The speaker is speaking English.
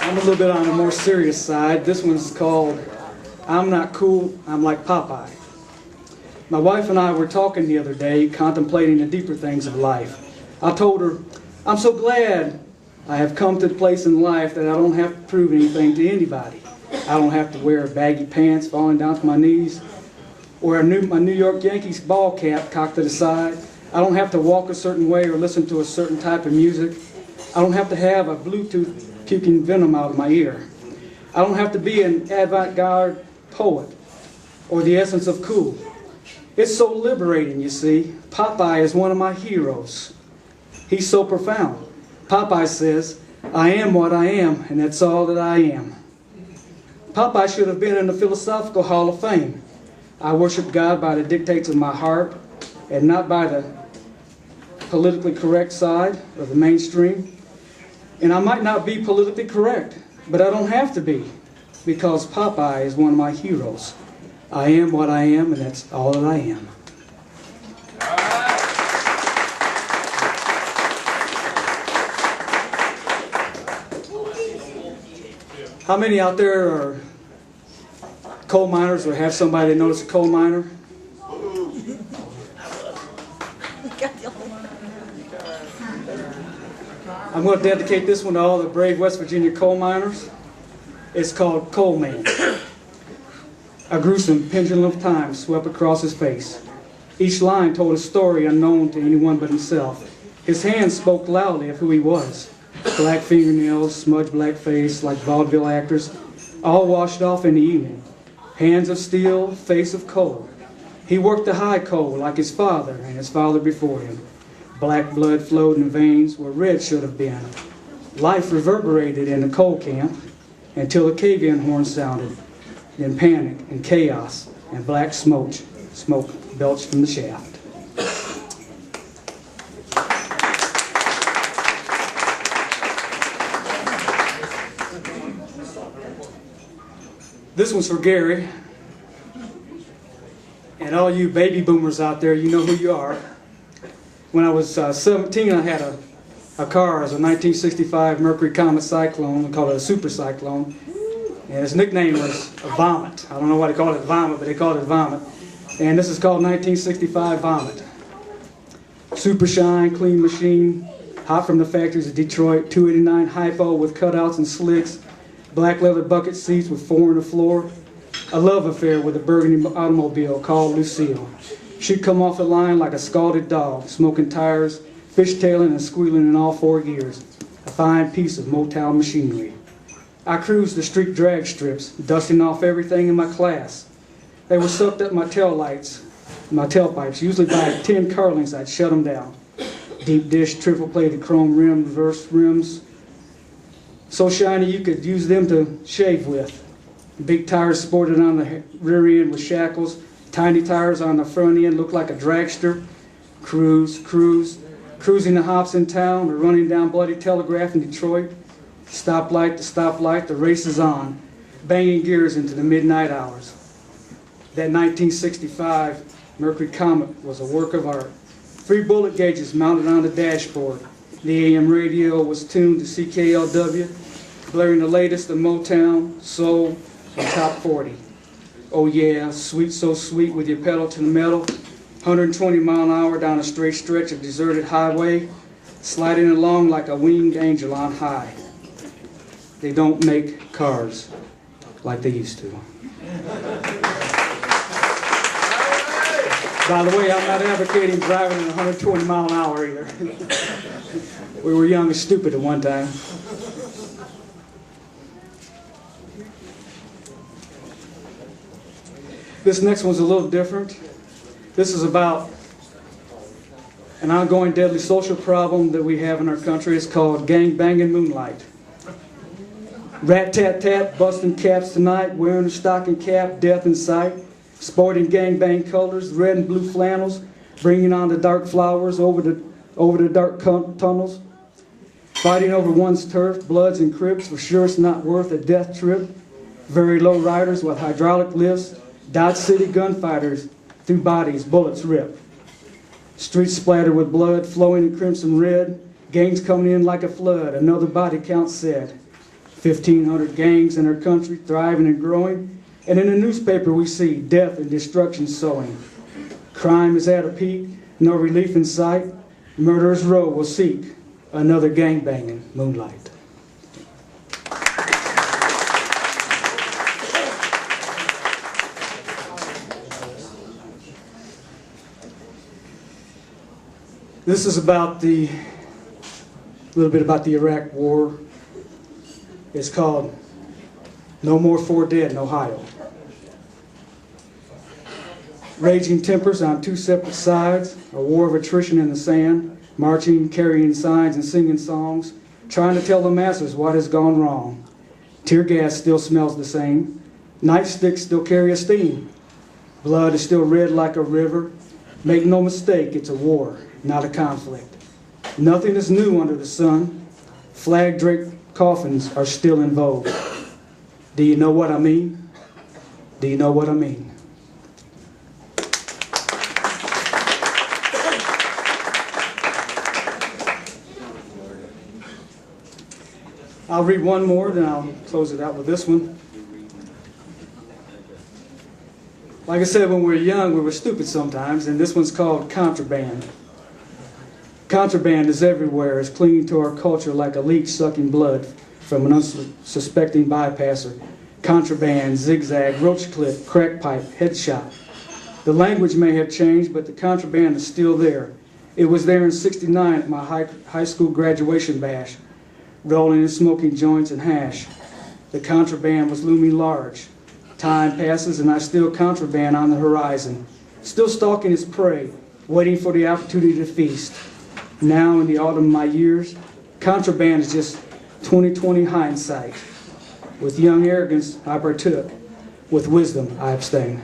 I'm a little bit on the more serious side. This one's called I'm Not Cool, I'm Like Popeye. My wife and I were talking the other day, contemplating the deeper things of life. I told her, I'm so glad I have come to the place in life that I don't have to prove anything to anybody. I don't have to wear baggy pants falling down to my knees, or my New York Yankees ball cap cocked to the side. I don't have to walk a certain way or listen to a certain type of music. I don't have to have a Bluetooth puking venom out of my ear. I don't have to be an avant-garde poet or the essence of cool. It's so liberating, you see. Popeye is one of my heroes. He's so profound. Popeye says, I am what I am, and that's all that I am. Popeye should have been in the Philosophical Hall of Fame. I worship God by the dictates of my heart and not by the politically correct side of the mainstream. And I might not be politically correct, but I don't have to be, because Popeye is one of my heroes. I am what I am, and that's all that I am. How many out there are coal miners or have somebody that knows a coal miner? I'm going to dedicate this one to all the brave West Virginia coal miners. It's called Coal Man. A gruesome pendulum of time swept across his face. Each line told a story unknown to anyone but himself. His hands spoke loudly of who he was. Black fingernails, smudged black face like vaudeville actors, all washed off in the evening. Hands of steel, face of coal. He worked the high coal like his father and his father before him. Black blood flowed in veins where red should have been. Life reverberated in the coal camp until the cave-in horn sounded. Then panic and chaos and black smoke belched from the shaft. This one's for Gary. And all you baby boomers out there, you know who you are. When I was 17, I had a car. It was a 1965 Mercury Comet Cyclone. We called it a super cyclone. And his nickname was Vomit. I don't know why they called it Vomit, but they called it Vomit. And this is called 1965 Vomit. Super shine, clean machine, hot from the factories of Detroit, 289 hypo with cutouts and slicks, black leather bucket seats with 4 on the floor, a love affair with a burgundy automobile called Lucille. She'd come off the line like a scalded dog, smoking tires, fishtailing and squealing in all 4 gears. A fine piece of Motown machinery. I cruised the street drag strips, dusting off everything in my class. They were sucked up my tail lights, my tailpipes. Usually by 10 Carlings, I'd shut them down. Deep dish, triple plated chrome rim, reverse rims, so shiny you could use them to shave with. Big tires sported on the rear end with shackles. Tiny tires on the front end looked like a dragster. Cruising the hops in town or running down Bloody Telegraph in Detroit. Stoplight to stoplight, the race is on, banging gears into the midnight hours. That 1965 Mercury Comet was a work of art. 3 bullet gauges mounted on the dashboard. The AM radio was tuned to CKLW, blaring the latest of Motown, soul, and top 40. Oh yeah, sweet so sweet with your pedal to the metal, 120 mile an hour down a straight stretch of deserted highway, sliding along like a winged angel on high. They don't make cars like they used to. By the way, I'm not advocating driving at 120 mile an hour either. We were young and stupid at one time. This next one's a little different. This is about an ongoing deadly social problem that we have in our country. It's called gang banging moonlight. Rat-tat-tat, busting caps tonight, wearing a stocking cap, death in sight, sporting gangbang colors, red and blue flannels, bringing on the dark flowers over the dark tunnels, fighting over one's turf, bloods and crips, for sure it's not worth a death trip, very low riders with hydraulic lifts, Dodge City gunfighters, through bodies, bullets rip. Streets splattered with blood, flowing in crimson red, gangs coming in like a flood, another body count said. 1,500 gangs in our country thriving and growing. And in the newspaper we see death and destruction sowing. Crime is at a peak, no relief in sight. Murderers row will seek another gangbanging moonlight. This is about a little bit about the Iraq War. It's called No More 4 Dead in Ohio. Raging tempers on two separate sides, a war of attrition in the sand, marching, carrying signs and singing songs, trying to tell the masses what has gone wrong. Tear gas still smells the same. Nightsticks still carry a steam. Blood is still red like a river. Make no mistake, it's a war, not a conflict. Nothing is new under the sun. Flag-draped coffins are still in vogue. Do you know what I mean? Do you know what I mean? I'll read one more, then I'll close it out with this one. Like I said, when we were young, we were stupid sometimes, and this one's called Contraband. Contraband is everywhere, is clinging to our culture like a leech sucking blood from an unsuspecting bypasser. Contraband, zigzag, roach clip, crack pipe, headshot. The language may have changed, but the contraband is still there. It was there in '69 at my high school graduation bash, rolling and smoking joints and hash. The contraband was looming large. Time passes and I still contraband on the horizon, still stalking its prey, waiting for the opportunity to feast. Now in the autumn of my years, contraband is just 20/20 hindsight. With young arrogance I partook, with wisdom I abstain.